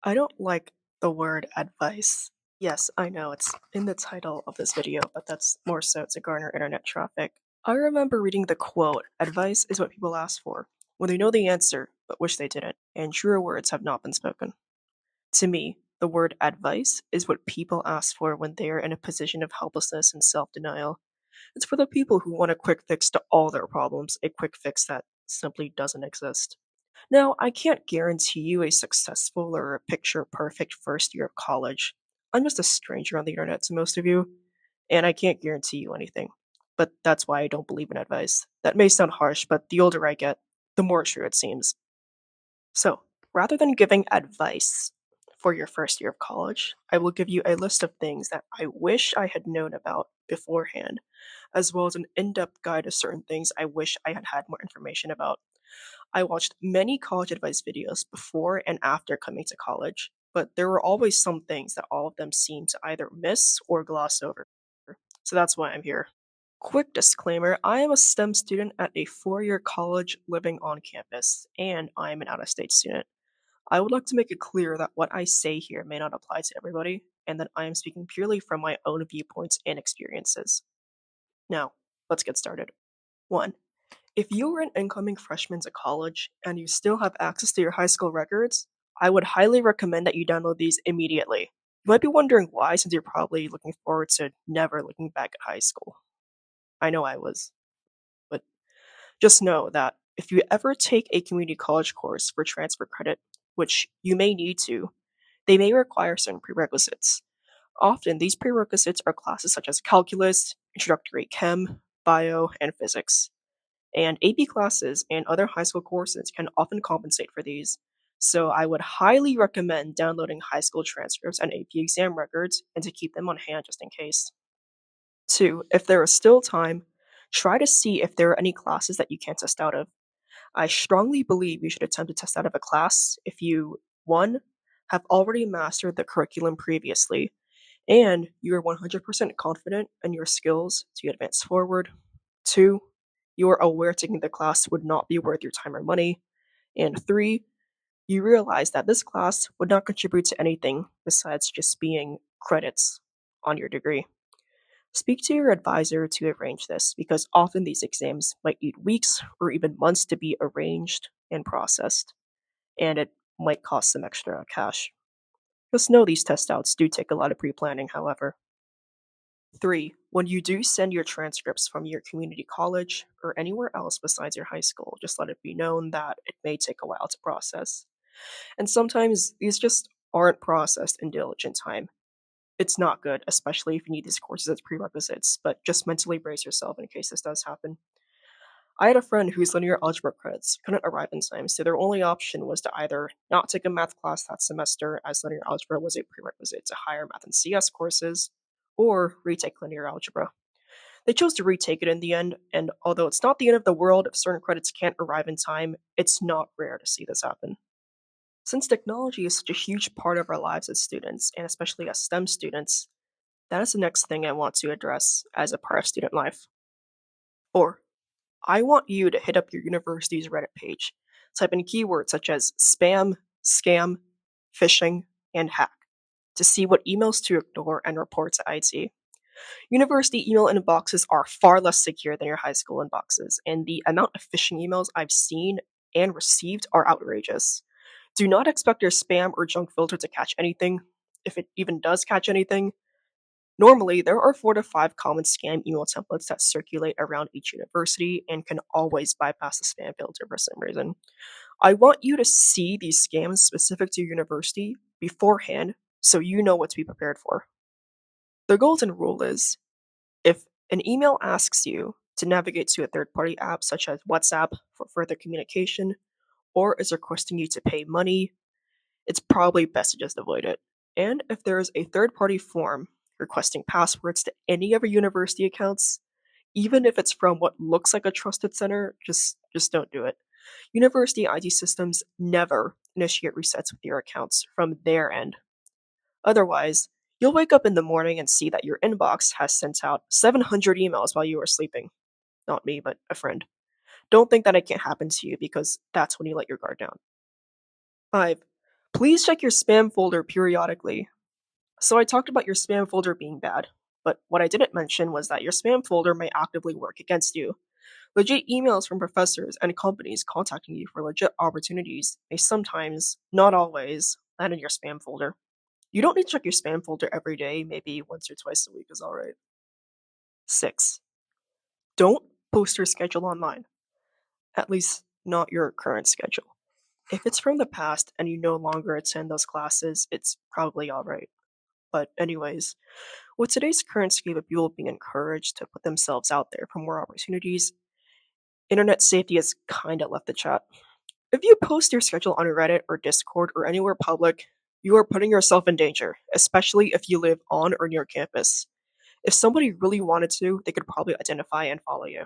I don't like the word advice. Yes, I know it's in the title of this video, but that's more so to garner internet traffic. I remember reading the quote, advice is what people ask for when they know the answer but wish they didn't, and truer words have not been spoken. To me, the word advice is what people ask for when they are in a position of helplessness and self denial. It's for the people who want a quick fix to all their problems, a quick fix that simply doesn't exist. Now, I can't guarantee you a successful or a picture perfect first year of college. I'm just a stranger on the internet to most of you, and I can't guarantee you anything. But that's why I don't believe in advice. That may sound harsh, but the older I get, the more true it seems. So, rather than giving advice for your first year of college, I will give you a list of things that I wish I had known about beforehand, as well as an in depth guide to certain things I wish I had had more information about. I watched many college advice videos before and after coming to college, but there were always some things that all of them seemed to either miss or gloss over. So that's why I'm here. Quick disclaimer, I am a STEM student at a 4 year college living on campus, and I am an out of state student. I would like to make it clear that what I say here may not apply to everybody, and that I am speaking purely from my own viewpoints and experiences. Now, let's get started. 1. If you are an incoming freshman to college and you still have access to your high school records, I would highly recommend that you download these immediately. You might be wondering why, since you're probably looking forward to never looking back at high school. I know I was, but just know that if you ever take a community college course for transfer credit, which you may need to, they may require certain prerequisites. Often, these prerequisites are classes such as calculus, introductory chem, bio, and physics. And AP classes and other high school courses can often compensate for these. So I would highly recommend downloading high school transcripts and AP exam records and to keep them on hand just in case. 2. If there is still time, try to see if there are any classes that you can't test out of. I strongly believe you should attempt to test out of a class if you, 1, have already mastered the curriculum previously, and you are 100% confident in your skills to advance forward. 2, you are aware taking the class would not be worth your time or money. And 3, you realize that this class would not contribute to anything besides just being credits on your degree. Speak to your advisor to arrange this because often these exams might need weeks or even months to be arranged and processed, and it might cost some extra cash. Just know these test outs do take a lot of pre planning, however. 3. When you do send your transcripts from your community college or anywhere else besides your high school, just let it be known that it may take a while to process. And sometimes these just aren't processed in diligent time. It's not good, especially if you need these courses as prerequisites, but just mentally brace yourself in case this does happen. I had a friend whose linear algebra credits couldn't arrive in time, so their only option was to either not take a math class that semester, as linear algebra was a prerequisite to higher math and CS courses, or retake linear algebra. They chose to retake it in the end, and although it's not the end of the world if certain credits can't arrive in time, it's not rare to see this happen. Since technology is such a huge part of our lives as students, and especially as STEM students, that is the next thing I want to address as a part of student life. 4. I want you to hit up your university's Reddit page, type in keywords such as spam, scam, phishing, and hack to see what emails to ignore and report to IT. University email inboxes are far less secure than your high school inboxes, and the amount of phishing emails I've seen and received are outrageous. Do not expect your spam or junk filter to catch anything, if it even does catch anything. Normally, there are 4 to 5 common scam email templates that circulate around each university and can always bypass the spam filter for some reason. I want you to see these scams specific to your university beforehand so you know what to be prepared for. The golden rule is if an email asks you to navigate to a third party app such as WhatsApp for further communication, or is requesting you to pay money, it's probably best to just avoid it. And if there is a third party form requesting passwords to any of your university accounts, even if it's from what looks like a trusted center, just don't do it. University IT systems never initiate resets with your accounts from their end. Otherwise, you'll wake up in the morning and see that your inbox has sent out 700 emails while you were sleeping. Not me, but a friend. Don't think that it can't happen to you because that's when you let your guard down. 5. Please check your spam folder periodically. So I talked about your spam folder being bad, but what I didn't mention was that your spam folder may actively work against you. Legit emails from professors and companies contacting you for legit opportunities may sometimes, not always, land in your spam folder. You don't need to check your spam folder every day, maybe once or twice a week is alright. 6. Don't post your schedule online, at least not your current schedule. If it's from the past and you no longer attend those classes, it's probably alright. But, anyways, with today's current scape of people being encouraged to put themselves out there for more opportunities, internet safety has kinda left the chat. If you post your schedule on Reddit or Discord or anywhere public, you are putting yourself in danger, especially if you live on or near campus. If somebody really wanted to, they could probably identify and follow you.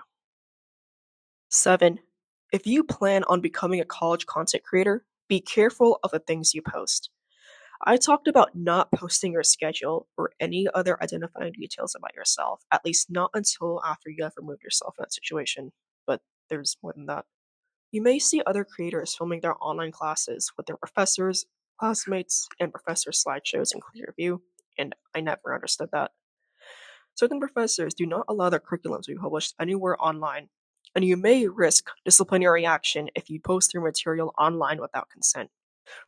7. If you plan on becoming a college content creator, be careful of the things you post. I talked about not posting your schedule or any other identifying details about yourself, at least not until after you have removed yourself from that situation. But there's more than that. You may see other creators filming their online classes with their professors, classmates, and professor slideshows in clear view, and I never understood that. Certain professors do not allow their curriculum to be published anywhere online, and you may risk disciplinary action if you post your material online without consent.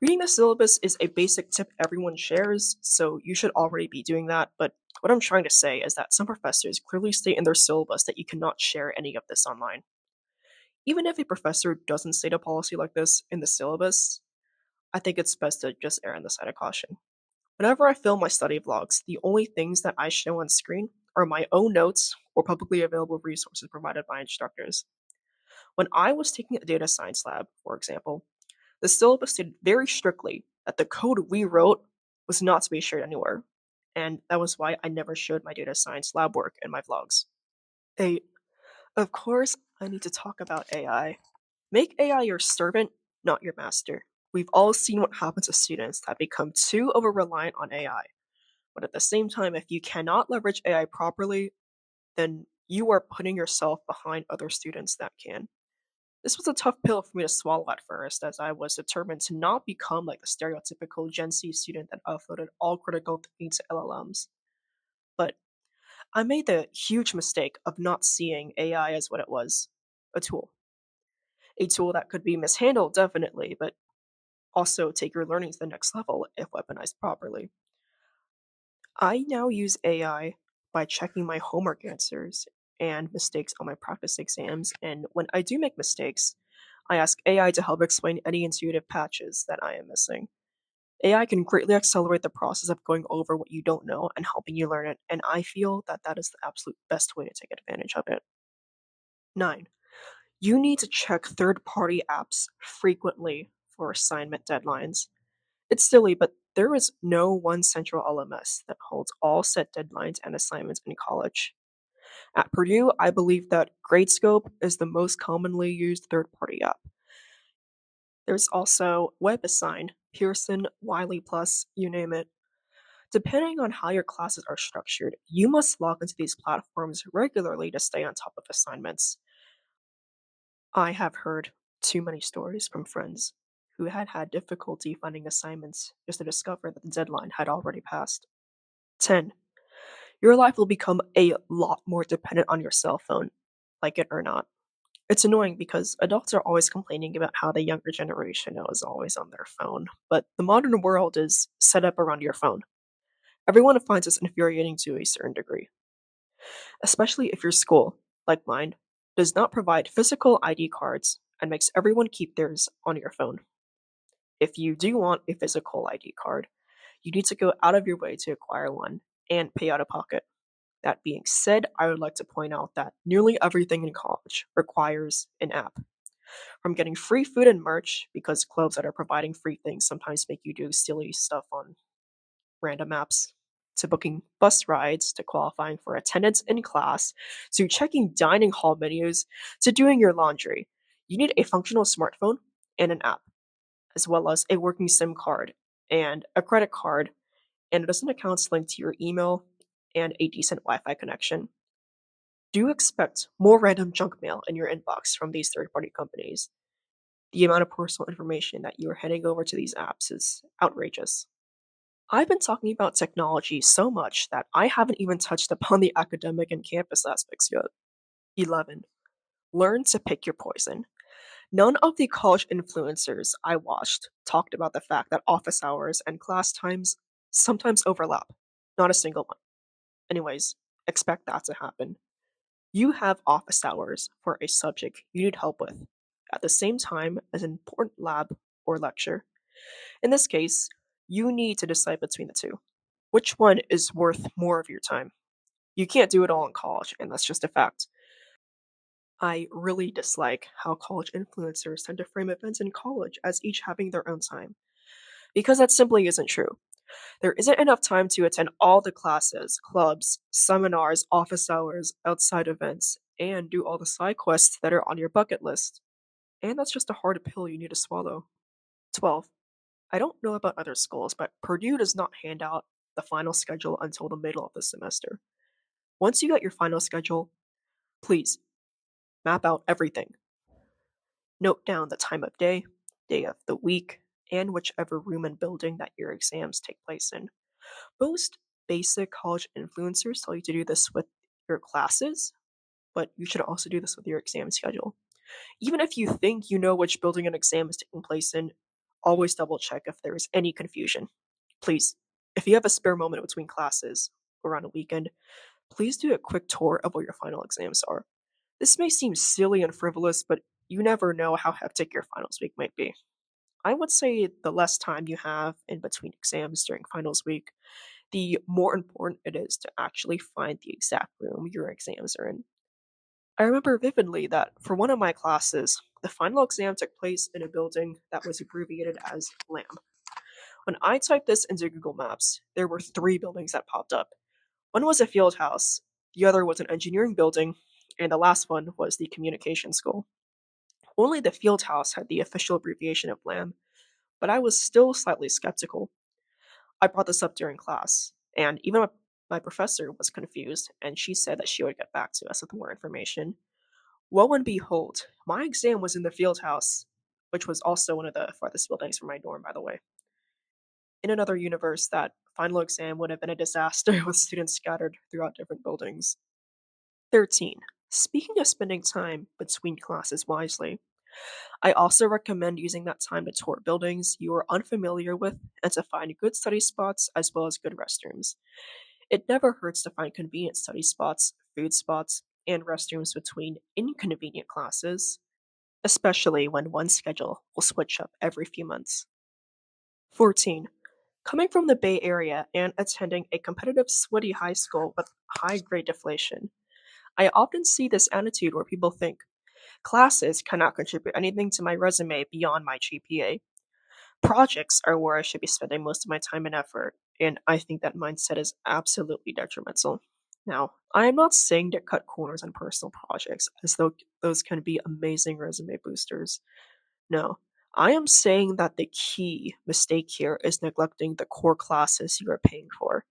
Reading the syllabus is a basic tip everyone shares, so you should already be doing that, but what I'm trying to say is that some professors clearly state in their syllabus that you cannot share any of this online. Even if a professor doesn't state a policy like this in the syllabus, I think it's best to just err on the side of caution. Whenever I film my study vlogs, the only things that I show on screen are my own notes or publicly available resources provided by instructors. When I was taking a data science lab, for example, the syllabus stated very strictly that the code we wrote was not to be shared anywhere, and that was why I never showed my data science lab work in my vlogs. 8. Of course, I need to talk about AI. Make AI your servant, not your master. We've all seen what happens to students that become too over reliant on AI. But at the same time, if you cannot leverage AI properly, then you are putting yourself behind other students that can. This was a tough pill for me to swallow at first, as I was determined to not become like the stereotypical Gen Z student that uploaded all critical thinking to LLMs. But I made the huge mistake of not seeing AI as what it was, a tool. A tool that could be mishandled, definitely, but also take your learning to the next level if weaponized properly. I now use AI by checking my homework answers and mistakes on my practice exams, and when I do make mistakes, I ask AI to help explain any intuitive patches that I am missing. AI can greatly accelerate the process of going over what you don't know and helping you learn it, and I feel that that is the absolute best way to take advantage of it. 9. You need to check third party apps frequently for assignment deadlines. It's silly, but there is no one central LMS that holds all set deadlines and assignments in college. At Purdue, I believe that Gradescope is the most commonly used third party app. There's also WebAssign, Pearson, Wiley Plus, you name it. Depending on how your classes are structured, you must log into these platforms regularly to stay on top of assignments. I have heard too many stories from friends who had had difficulty finding assignments just to discover that the deadline had already passed. 10. Your life will become a lot more dependent on your cell phone, like it or not. It's annoying because adults are always complaining about how the younger generation is always on their phone, but the modern world is set up around your phone. Everyone finds this infuriating to a certain degree, especially if your school, like mine, does not provide physical ID cards and makes everyone keep theirs on your phone. If you do want a physical ID card, you need to go out of your way to acquire one and pay out of pocket. That being said, I would like to point out that nearly everything in college requires an app. From getting free food and merch, because clubs that are providing free things sometimes make you do silly stuff on random apps, to booking bus rides, to qualifying for attendance in class, to checking dining hall menus, to doing your laundry. You need a functional smartphone and an app, as well as a working SIM card and a credit card and a dozen accounts linked to your email and a decent Wi Fi connection. Do expect more random junk mail in your inbox from these third party companies. The amount of personal information that you are handing over to these apps is outrageous. I've been talking about technology so much that I haven't even touched upon the academic and campus aspects yet. 11. Learn to pick your poison. None of the college influencers I watched talked about the fact that office hours and class times sometimes overlap. Not a single one. Anyways, expect that to happen. You have office hours for a subject you need help with at the same time as an important lab or lecture. In this case, you need to decide between the two. Which one is worth more of your time? You can't do it all in college, and that's just a fact. I really dislike how college influencers tend to frame events in college as each having their own time, because that simply isn't true. There isn't enough time to attend all the classes, clubs, seminars, office hours, outside events, and do all the side quests that are on your bucket list. And that's just a hard pill you need to swallow. 12. I don't know about other schools, but Purdue does not hand out the final schedule until the middle of the semester. Once you get your final schedule, please map out everything. Note down the time of day, day of the week, and whichever room and building that your exams take place in. Most basic college influencers tell you to do this with your classes, but you should also do this with your exam schedule. Even if you think you know which building an exam is taking place in, always double check if there is any confusion. Please, if you have a spare moment between classes or on a weekend, please do a quick tour of what your final exams are. This may seem silly and frivolous, but you never know how hectic your finals week might be. I would say the less time you have in between exams during finals week, the more important it is to actually find the exact room your exams are in. I remember vividly that for one of my classes, the final exam took place in a building that was abbreviated as LAM. When I typed this into Google Maps, there were three buildings that popped up. One was a field house, the other was an engineering building, and the last one was the communication school. Only the field house had the official abbreviation of LAM, but I was still slightly skeptical. I brought this up during class, and even my professor was confused, and she said that she would get back to us with more information. Lo and behold, my exam was in the field house, which was also one of the farthest buildings from my dorm, by the way. In another universe, that final exam would have been a disaster with students scattered throughout different buildings. 13. Speaking of spending time between classes wisely, I also recommend using that time to tour buildings you are unfamiliar with and to find good study spots as well as good restrooms. It never hurts to find convenient study spots, food spots, and restrooms between inconvenient classes, especially when one schedule will switch up every few months. 14. Coming from the Bay Area and attending a competitive, sweaty high school with high grade deflation, I often see this attitude where people think classes cannot contribute anything to my resume beyond my GPA. Projects are where I should be spending most of my time and effort, and I think that mindset is absolutely detrimental. Now, I am not saying to cut corners on personal projects, as though those can be amazing resume boosters. No, I am saying that the key mistake here is neglecting the core classes you are paying for.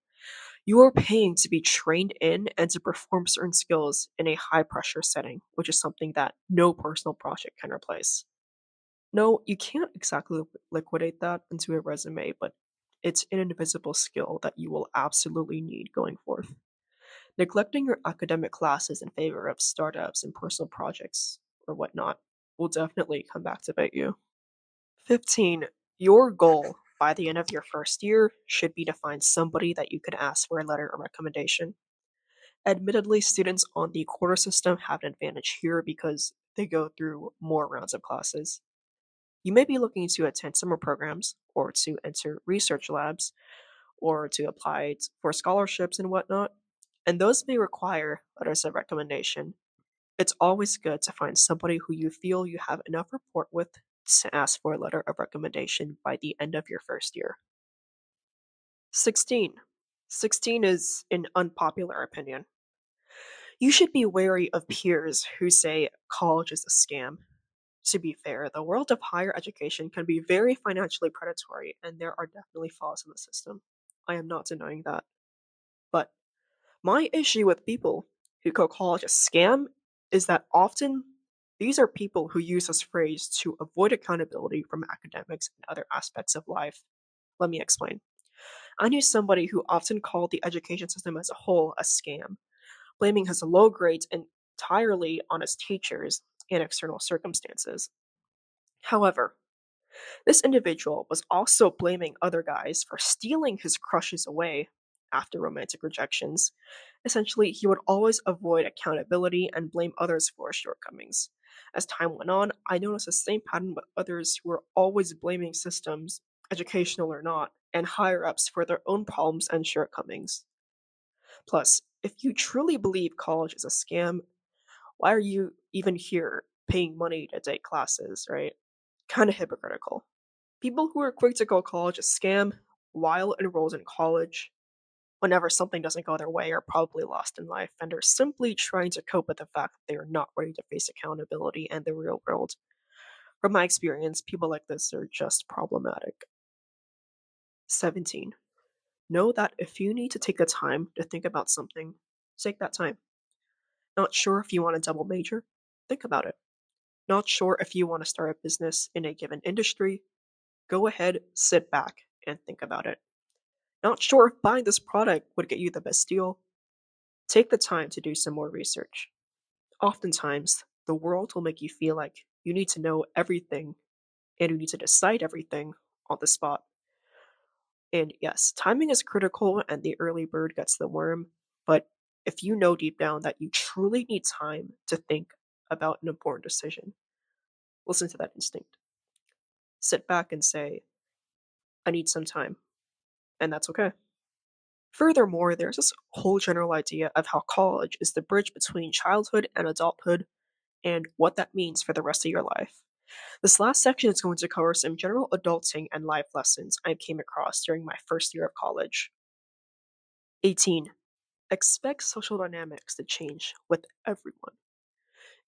You are paying to be trained in and to perform certain skills in a high pressure setting, which is something that no personal project can replace. No, you can't exactly liquidate that into a resume, but it's an invisible skill that you will absolutely need going forth. Neglecting your academic classes in favor of startups and personal projects or whatnot will definitely come back to bite you. 15. Your goal by the end of your first year should be to find somebody that you can ask for a letter of recommendation. Admittedly, students on the quarter system have an advantage here because they go through more rounds of classes. You may be looking to attend summer programs, or to enter research labs, or to apply for scholarships and whatnot, and those may require letters of recommendation. It's always good to find somebody who you feel you have enough rapport with to ask for a letter of recommendation by the end of your first year. 16. 16 is an unpopular opinion. You should be wary of peers who say college is a scam. To be fair, the world of higher education can be very financially predatory, and there are definitely flaws in the system. I am not denying that. But my issue with people who call college a scam is that often These are people who use this phrase to avoid accountability from academics and other aspects of life. Let me explain. I knew somebody who often called the education system as a whole a scam, blaming his low grades entirely on his teachers and external circumstances. However, this individual was also blaming other guys for stealing his crushes away after romantic rejections. Essentially, he would always avoid accountability and blame others for his shortcomings. As time went on, I noticed the same pattern with others who were always blaming systems, educational or not, and higher ups for their own problems and shortcomings. Plus, if you truly believe college is a scam, why are you even here paying money to take classes, right? Kind of hypocritical. People who are quick to call college a scam while enrolled in college, whenever something doesn't go their way, are probably lost in life and are simply trying to cope with the fact that they are not ready to face accountability and the real world. From my experience, people like this are just problematic. 17. Know that if you need to take the time to think about something, take that time. Not sure if you want a double major? Think about it. Not sure if you want to start a business in a given industry? Go ahead, sit back, and think about it. Not sure if buying this product would get you the best deal? Take the time to do some more research. Oftentimes, the world will make you feel like you need to know everything and you need to decide everything on the spot. And yes, timing is critical and the early bird gets the worm, but if you know deep down that you truly need time to think about an important decision, listen to that instinct. Sit back and say, I need some time, and that's okay. Furthermore, there's this whole general idea of how college is the bridge between childhood and adulthood and what that means for the rest of your life. This last section is going to cover some general adulting and life lessons I came across during my first year of college. 18. Expect social dynamics to change with everyone.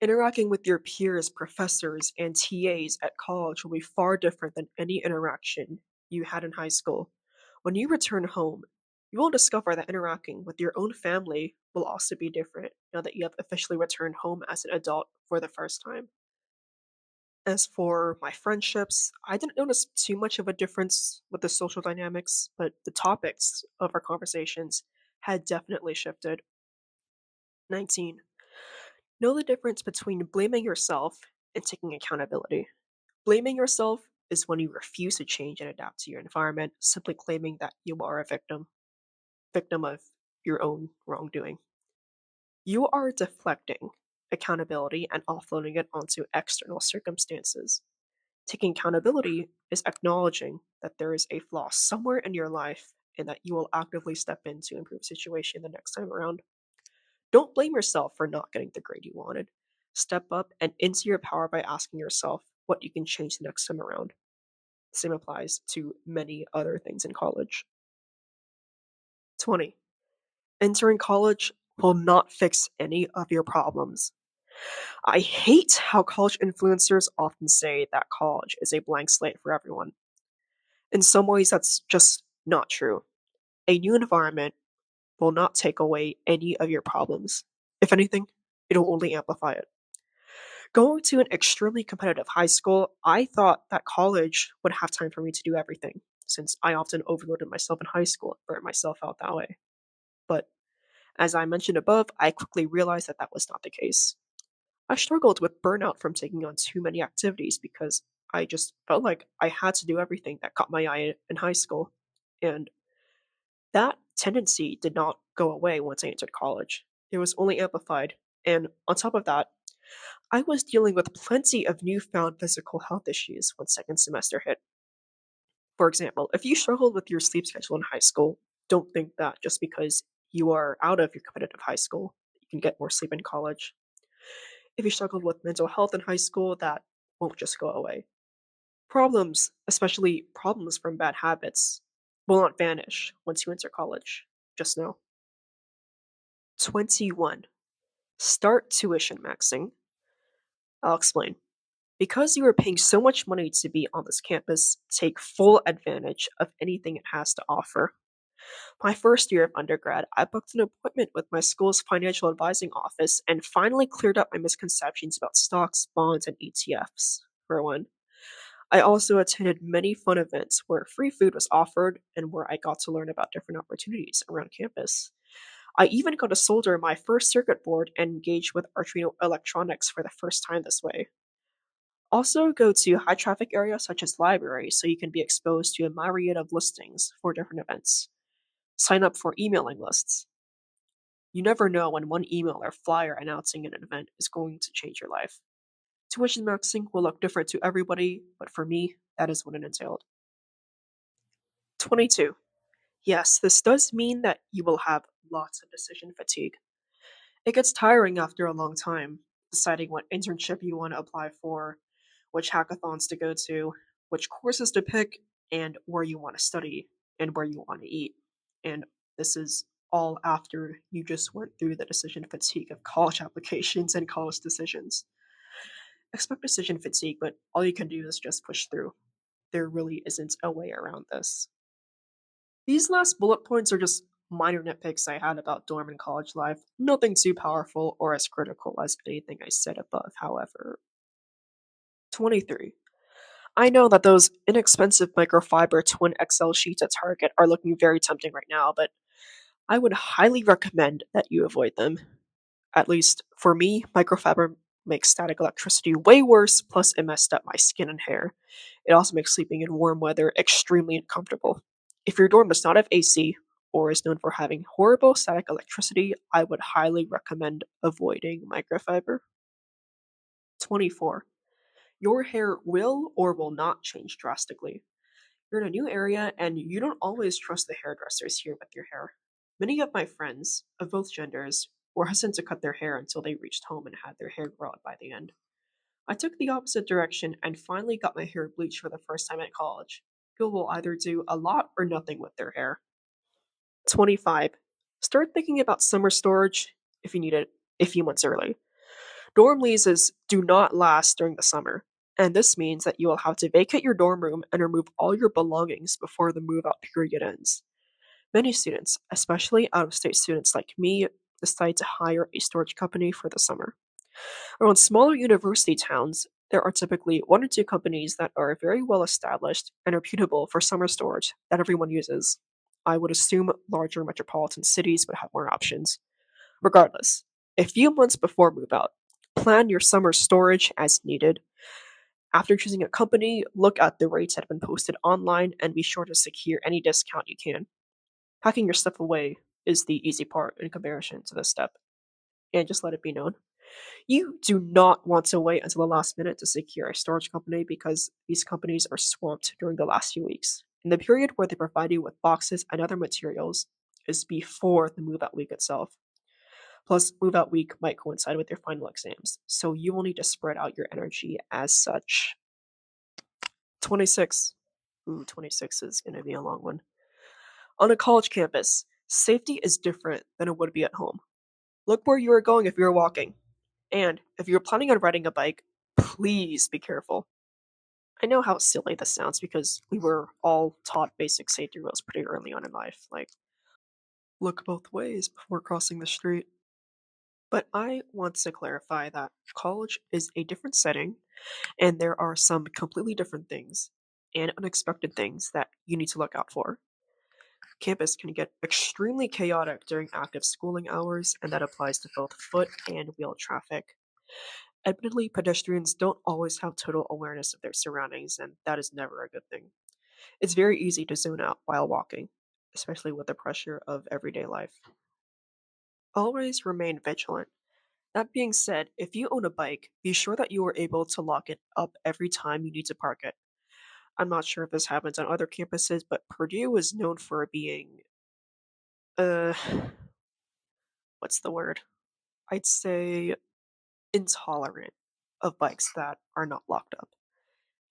Interacting with your peers, professors, and TAs at college will be far different than any interaction you had in high school. When you return home, you will discover that interacting with your own family will also be different now that you have officially returned home as an adult for the first time. As for my friendships, I didn't notice too much of a difference with the social dynamics, but the topics of our conversations had definitely shifted. 19. Know the difference between blaming yourself and taking accountability. Blaming yourself is when you refuse to change and adapt to your environment, simply claiming that you are a victim of your own wrongdoing. You are deflecting accountability and offloading it onto external circumstances. Taking accountability is acknowledging that there is a flaw somewhere in your life and that you will actively step in to improve the situation the next time around. Don't blame yourself for not getting the grade you wanted. Step up and into your power by asking yourself what you can change the next time around. Same applies to many other things in college. 20. Entering college will not fix any of your problems. I hate how college influencers often say that college is a blank slate for everyone. In some ways, that's just not true. A new environment will not take away any of your problems. If anything, it'll only amplify it. Going to an extremely competitive high school, I thought that college would have time for me to do everything, since I often overloaded myself in high school and burnt myself out that way. But as I mentioned above, I quickly realized that that was not the case. I struggled with burnout from taking on too many activities because I just felt like I had to do everything that caught my eye in high school. And that tendency did not go away once I entered college. It was only amplified. And on top of that, I was dealing with plenty of newfound physical health issues when second semester hit. For example, if you struggled with your sleep schedule in high school, don't think that just because you are out of your competitive high school, you can get more sleep in college. If you struggled with mental health in high school, that won't just go away. Problems, especially problems from bad habits, will not vanish once you enter college. Just know. 21. Start tuition maxing. I'll explain. Because you are paying so much money to be on this campus, take full advantage of anything it has to offer. My first year of undergrad, I booked an appointment with my school's financial advising office and finally cleared up my misconceptions about stocks, bonds, and ETFs, for one. I also attended many fun events where free food was offered and where I got to learn about different opportunities around campus. I even got to solder my first circuit board and engage with Arduino electronics for the first time this way. Also, go to high traffic areas such as libraries so you can be exposed to a myriad of listings for different events. Sign up for emailing lists. You never know when one email or flyer announcing an event is going to change your life. Tuition maxing will look different to everybody, but for me, that is what it entailed. 22. Yes, this does mean that you will have lots of decision fatigue. It gets tiring after a long time, deciding what internship you want to apply for, which hackathons to go to, which courses to pick, and where you want to study, and where you want to eat. And this is all after you just went through the decision fatigue of college applications and college decisions. Expect decision fatigue, but all you can do is just push through. There really isn't a way around this. These last bullet points are just minor nitpicks I had about dorm and college life. Nothing too powerful or as critical as anything I said above, however. 23. I know that those inexpensive microfiber twin XL sheets at Target are looking very tempting right now, but I would highly recommend that you avoid them. At least for me, microfiber makes static electricity way worse, plus it messed up my skin and hair. It also makes sleeping in warm weather extremely uncomfortable. If your dorm does not have AC, or is known for having horrible static electricity, I would highly recommend avoiding microfiber. 24. Your hair will or will not change drastically. You're in a new area and you don't always trust the hairdressers here with your hair. Many of my friends, of both genders, were hesitant to cut their hair until they reached home and had their hair grow out by the end. I took the opposite direction and finally got my hair bleached for the first time at college. People will either do a lot or nothing with their hair. 25. Start thinking about summer storage if you need it a few months early. Dorm leases do not last during the summer, and this means that you will have to vacate your dorm room and remove all your belongings before the move out period ends. Many students, especially out of state students like me, decide to hire a storage company for the summer. Around smaller university towns, there are typically one or two companies that are very well established and reputable for summer storage that everyone uses. I would assume larger metropolitan cities would have more options. Regardless, a few months before move out, plan your summer storage as needed. After choosing a company, look at the rates that have been posted online and be sure to secure any discount you can. Packing your stuff away is the easy part in comparison to this step. And just let it be known, you do not want to wait until the last minute to secure a storage company because these companies are swamped during the last few weeks. And the period where they provide you with boxes and other materials is before the move out week itself. Plus, move out week might coincide with your final exams, so you will need to spread out your energy as such. 26. Ooh, 26 is going to be a long one. On a college campus, safety is different than it would be at home. Look where you are going if you are walking. And if you're planning on riding a bike, please be careful. I know how silly this sounds because we were all taught basic safety rules pretty early on in life, like look both ways before crossing the street. But I want to clarify that college is a different setting, and there are some completely different things and unexpected things that you need to look out for. Campus can get extremely chaotic during active schooling hours, and that applies to both foot and wheel traffic. Admittedly, pedestrians don't always have total awareness of their surroundings, and that is never a good thing. It's very easy to zone out while walking, especially with the pressure of everyday life. Always remain vigilant. That being said, if you own a bike, be sure that you are able to lock it up every time you need to park it. I'm not sure if this happens on other campuses, but Purdue is known for being, uh, what's the word? I'd say intolerant of bikes that are not locked up.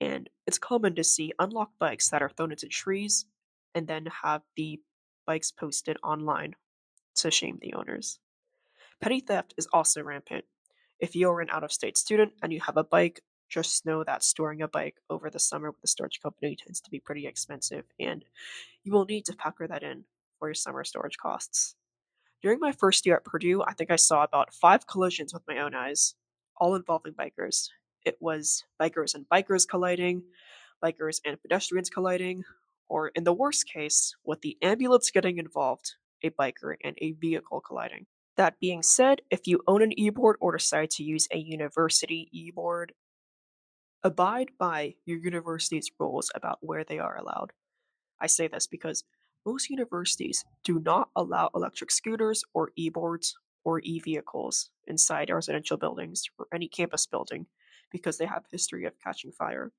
And it's common to see unlocked bikes that are thrown into trees and then have the bikes posted online to shame the owners. Petty theft is also rampant. If you are an out of state student and you have a bike, just know that storing a bike over the summer with a storage company tends to be pretty expensive, and you will need to factor that in for your summer storage costs. During my first year at Purdue, I think I saw about 5 collisions with my own eyes, all involving bikers. It was bikers and bikers colliding, bikers and pedestrians colliding, or in the worst case, with the ambulance getting involved, a biker and a vehicle colliding. That being said, if you own an e-board or decide to use a university e-board, abide by your university's rules about where they are allowed. I say this because most universities do not allow electric scooters or e-boards or e-vehicles inside residential buildings or any campus building because they have a history of catching fire.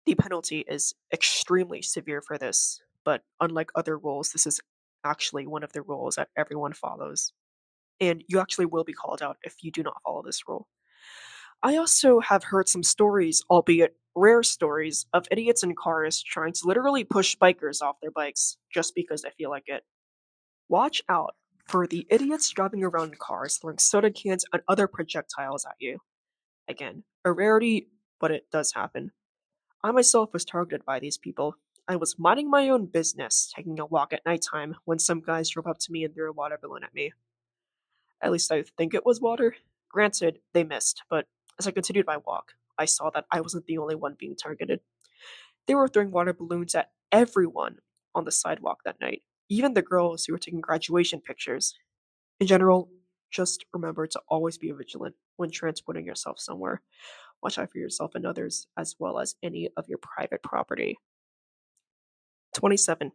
The penalty is extremely severe for this, but unlike other rules, this is actually one of the rules that everyone follows. And you actually will be called out if you do not follow this rule. I also have heard some stories, albeit rare stories, of idiots in cars trying to literally push bikers off their bikes just because they feel like it. Watch out for the idiots driving around in cars throwing soda cans and other projectiles at you. Again, a rarity, but it does happen. I myself was targeted by these people. I was minding my own business, taking a walk at nighttime, when some guys drove up to me and threw a water balloon at me. At least I think it was water. Granted, they missed, but as I continued my walk, I saw that I wasn't the only one being targeted. They were throwing water balloons at everyone on the sidewalk that night, even the girls who were taking graduation pictures. In general, just remember to always be vigilant when transporting yourself somewhere. Watch out for yourself and others, as well as any of your private property. 27.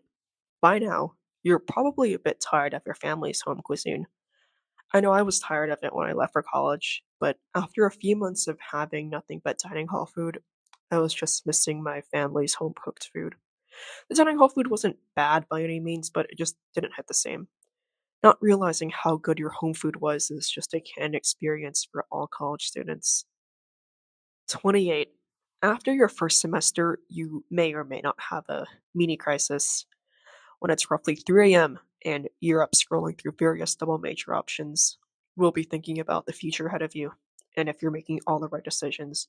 By now, you're probably a bit tired of your family's home cuisine. I know I was tired of it when I left for college, but after a few months of having nothing but dining hall food, I was just missing my family's home cooked food. The dining hall food wasn't bad by any means, but it just didn't hit the same. Not realizing how good your home food was is just a canned experience for all college students. 28. After your first semester, you may or may not have a mini crisis. When it's roughly 3 a.m. and you're up scrolling through various double major options, you will be thinking about the future ahead of you and if you're making all the right decisions,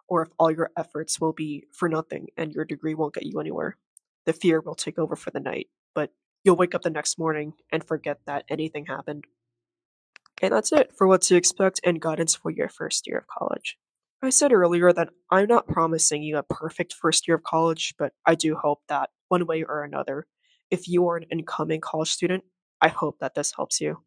or if all your efforts will be for nothing and your degree won't get you anywhere. The fear will take over for the night, but you'll wake up the next morning and forget that anything happened. And that's it for what to expect and guidance for your first year of college. I said earlier that I'm not promising you a perfect first year of college, but I do hope that one way or another, if you are an incoming college student, I hope that this helps you.